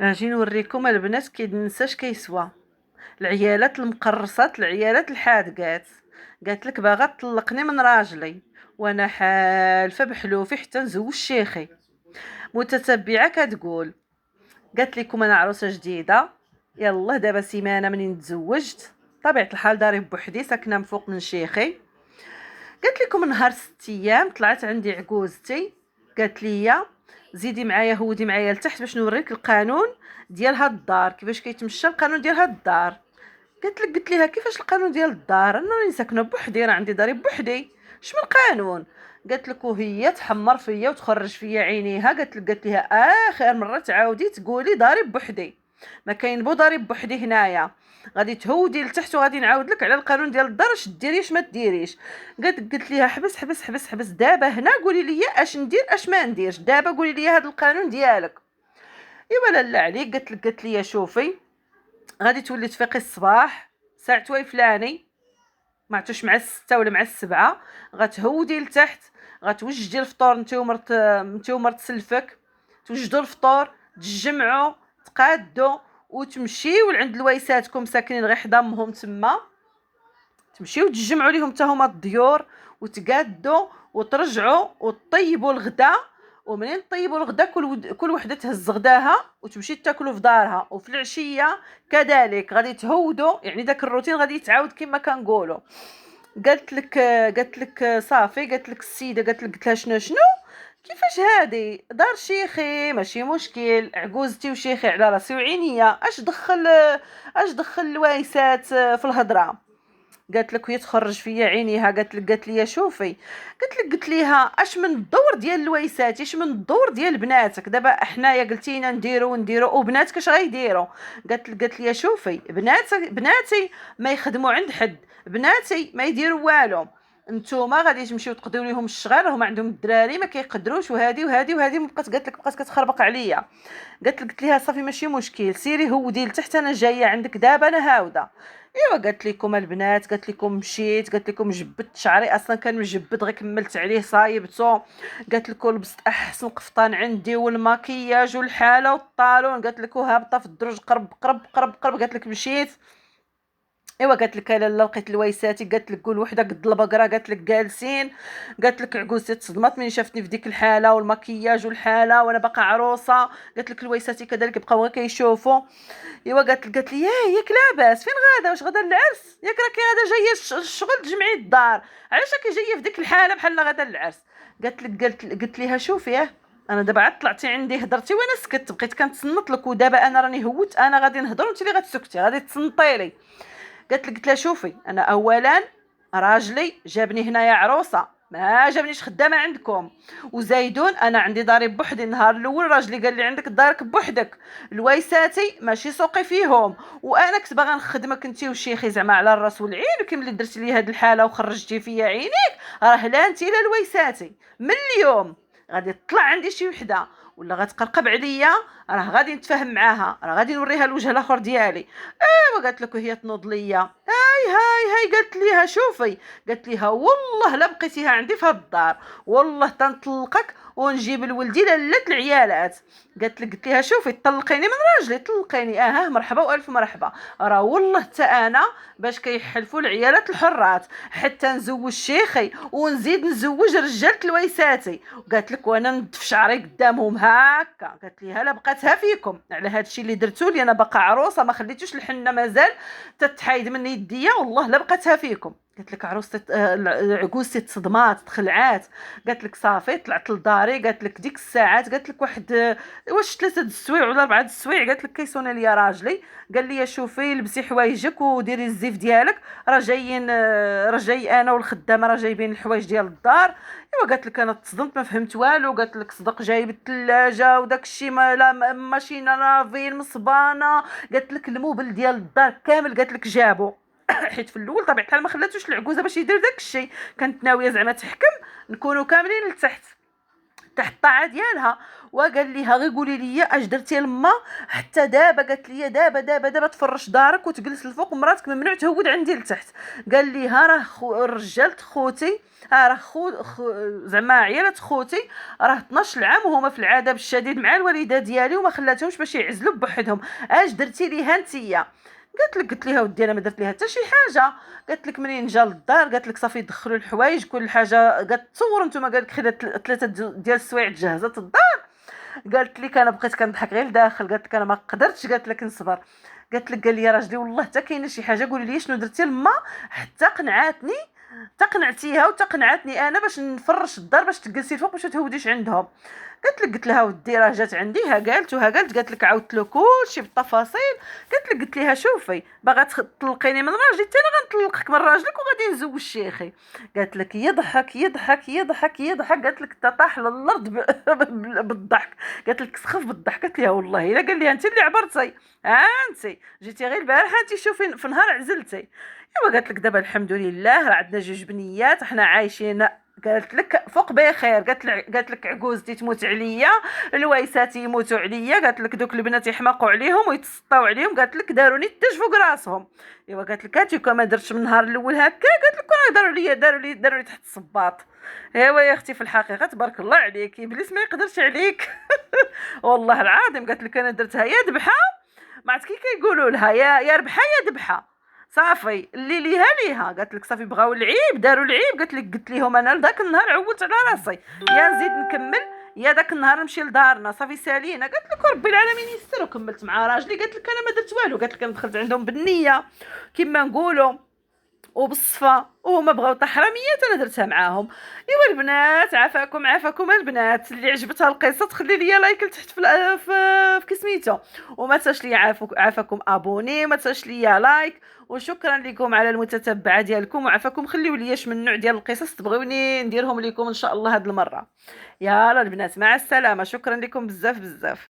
اجي نوريكم البنات كي ننساش كيسوى. العيالات المقرصات، العيالات الحادقات، قالت لك باغا تطلقني من راجلي وانا حالفه بحلوفي حتى نزوج شيخي. متتبعه كتقول، قالت لكم انا عروسه جديده، يلا دابا سيمانه منين تزوجت، طبيعه الحال داري بوحدي ساكنه من فوق من شيخي. قالت لكم نهار 6 ايام طلعت عندي عجوزتي، قالت لي زيدي معايا هودي معايا لتحت باش نوريك القانون ديال هاد الدار، كيفاش كيتمشى القانون ديال هاد الدار. قلت لها كيفاش القانون ديال الدار، انا راني ساكنه بوحدي، راه عندي داري بوحدي، شنو القانون؟ قالت لك وهي تحمر فيا وتخرج فيا عينيها. قالت لها اخر مره تعاودي تقولي داري بوحدي، ما كاين بو داري بوحدي هنايا، غادي تهودي لتحت وغادي نعاود لك على القانون ديال الدار اش ديري اش ما ديريش. قلت لها حبس حبس حبس حبس، دابا هنا قولي لي اش ندير اش ما نديرش، دابا قولي لي هذا القانون ديالك. ايوا لالا عليك. قالت لي شوفي، غادي تولي تفيقي الصباح ساعة فلاني، ما عرفتش مع 6 ولا مع 7، غتهودي لتحت، غتوجدي الفطور انت ومرت سلفك، توجدوا الفطور، تجمعوا، تقادوا وتمشيو لعند الويساتكم ساكنين غير حدا امهم تما، تمشيو تجمعوا ليهم حتى هما الضيور وتقادوا وترجعوا وطيبوا الغدا. ومنين طيبوا الغدا كل وحده تهز غداها وتمشي تاكلوا في دارها، وفي العشيه كذلك غادي تهودوا، يعني داك الروتين غادي يتعاود كما كنقولوا. قالت لك صافي، قالت لك السيده، قالت لها شنو كيفاش هادي دار شيخي ماشي مشكل، عجوزتي وشيخي على راسي وعينيا، اش دخل الوايسات في الهضره. قالت لك وهي تخرج فيا عينيها، قالت لي شوفي، قلت ليها اش من الدور ديال الويسات، اش من الدور ديال بناتك، دابا حنايا قلتينا نديرو وبناتك اش غيديروا. قالت لي شوفي، بناتي ما يخدموا عند حد، بناتي ما يديروا والو، نتوما غادي تمشيو تقضيو ليهم الشغل، هما عندهم الدراري ما كيقدروش، وهذه بقات كتخربق عليا. قلت لها صافي ماشي مشكل، سيري هودي لتحت انا جايه عندك دابا انا هاوده. ايوا قالت لكم البنات، قالت لكم مشيت، قالت لكم جبدت شعري، اصلا كان مجبد غير كملت عليه صايبته، قالت لكم لبست احسن قفطان عندي والماكياج والحاله والطالون، قالت لكم هابطه في الدرج قرب قرب قرب قرب، قالت لك مشيت. ايوا قالت لك لاله لقيت الويساتي، قالت لك قول وحده قد البقره، قالت لك جالسين، قالت لك عجوزتي تصدمت من شافتني في ديك الحاله والمكياج والحاله وانا باقا عروسه، قالت لك الويساتي كذلك بقاو غير كيشوفوا. ايوا قالت لي ياك لاباس فين غادا، واش غادا للعرس، ياك راكي غادا جايه الشغل تجمعي الدار، علاش راكي جايه في ديك الحاله بحال غادا للعرس؟ قلت ليها شوفي، انا دابا عاد طلعتي عندي هضرتي وانا سكت، بقيت كنتصنت لك، ودابا انا راني هوت، انا غادي نهضر وانت اللي غتسكتي غادي تصنتي لي. قلت لها شوفي، انا اولا راجلي جابني هنايا عروسه، ما جابنيش خدامه عندكم، وزايدون انا عندي داري بوحدي، النهار الاول راجلي قال لي عندك دارك بوحدك، الويساتي ماشي سوقي فيهم، وانا كنت باغا نخدمك انت وشيخي زعما على الراس والعين، ولكن ملي درتي لي هاد الحاله وخرجتي فيا عينيك، راه لا انت لا الويساتي من اليوم غادي تطلع عندي شي وحده ولا غتقرقب عليا، راه غادي نتفاهم معاها، راه غادي نوريها الوجه الاخر ديالي. وقالت لك وهي تنوض ليا، هاي قالت ليها شوفي، قالت ليها والله لا بقيتيها عندي في هاد الدار، والله تنطلقك ونجيب لولدي لالات العيالات. قلت ليها شوفي طلقيني من راجلي، طلقيني مرحبا والف مرحبا، راه والله حتى انا باش كيحلفوا العيالات الحرات حتى نزوج شيخي ونزيد نزوج رجاله الويساتي. قالت لك وانا ندف شعري قدامهم هكا، قالت لي هلا بقاتها فيكم على هذا الشيء اللي درتوا لي، انا باقا عروسه ما خليتوش الحنه مازال تتحايد من يديا، والله لا بقاتها فيكم. قالت لك عروستي عجوزتي تصدمات تخلعات، قالت لك صافي طلعت لداري، قالت لك ديك الساعات، قالت لك واحد واش 3 د السوايع ولا 4 د السوايع، قالت لك كيسوني ليا راجلي، قال لي شوفي لبسي حوايجك وديري الزيف ديالك، راه جايين راه جاي انا والخدامه راه جايبين الحوايج ديال الدار. ايوا قالت لك انا تصدمت ما فهمت والو، قالت لك صدق جايب الثلاجه وداك الشيء، ما لا ماشينه لافين مصبانه، قالت لك الموبل ديال الدار كامل قالت لك جابو. حيت في الاول طبيعه الحال ما خلاتوش العجوزه باش يدير داك الشيء، كانت ناويه زعما تحكم نكونوا كاملين لتحت. تحت الطاعه ديالها. وقال ليها غير قولي لي اش درتي لما حتى دابا. قالت لي دابا دابا دابا تفرش دارك وتجلس الفوق، مراتك ممنوع تهود عندي لتحت. قال ليها راه رجالة خوتي، راه زعما عيالات خوتي راه 12 عام وهما في العذاب الشديد مع الوالده ديالي وما خلاتهمش باش يعزلوا بوحدهم، اش درتي ليها نتيا؟ قلت لها ودي انا ما درت ليها حتى شي حاجه. قالت لك منين جا للدار قالت لك صافي دخلوا الحوايج كل حاجه. قالت تصور نتوما قال لك خدات 3 السوايع تجهزت الدار. قالت لك انا بقيت كنضحك غير لداخل. قالت لك انا ما قدرتش قالت لك نصبر. قالت لك قال لي راجلي والله حتى كاينه شي حاجه قولي لي شنو درتي لما حتى قنعاتني، تقنعتيها وتقنعتني انا باش نفرش الدار باش تجلسي الفوق باش تهوديش عندهم. قلت لها ودي راه جات عندي ها قالت وها قالت لك عاودت له كلشي بالتفاصيل. قلت لها شوفي باغا تطلقيني من راجلي حتى انا غنطلقك من راجلك وغادي نزوج شيخي. قالت لك يضحك يضحك يضحك يضحك. قالت لك طاح للارض بالضحك. قالت لك سخف بالضحك. قالت لها والله الا قال لي انت اللي عبرتي، انت جيتي غير البارحه انت شوفي في نهار عزلتي. ايوا قالت لك دابا الحمد لله راه عندنا 2 بنيات حنا عايشين. قالت لك فوق بخير. قالت لك عجوزتي تموت عليا، الويسات يموتوا عليا. قالت لك دوك البنات يحماقوا عليهم ويتسطاو عليهم. قالت لك داروني التاج فوق راسهم. ايوا قالت لك هاتي كما درتش من النهار الاول هكا. قالت لك راه داروا لي تحت الصباط. ايوا يا اختي في الحقيقه تبارك الله عليك ابليس ما يقدرش عليك. والله العظيم قالت لك انا درتها يا ذبحه، ما عرفت كي كيقولوا لها يا ربحه يا ذبحه. صافي اللي ليها قالت لك صافي بغاو العيب داروا العيب. قلت لهم انا داك النهار عودت على راسي يا نزيد نكمل يا داك النهار نمشي لدارنا صافي سالينا. قالت لك ربي العالمين يستر وكملت مع راجلي. قالت لك انا ما درت والو. قالت لك انا دخلت عندهم بالنيه كما نقولوا وبالصفا وهما بغاو تحرميات انا درتها معاهم. ايوا البنات عافاكم البنات. اللي عجبتها القصه تخلي لي لايك لتحت في كسميتو، وما تنساش لي عافاكم ابوني وما تنساش لي لايك. وشكرا لكم على المتتبعه ديالكم وعافاكم. خليو لي من النوع ديال القصص تبغيوني نديرهم لكم ان شاء الله هاد المره. يلا البنات مع السلامه. شكرا لكم بزاف بزاف.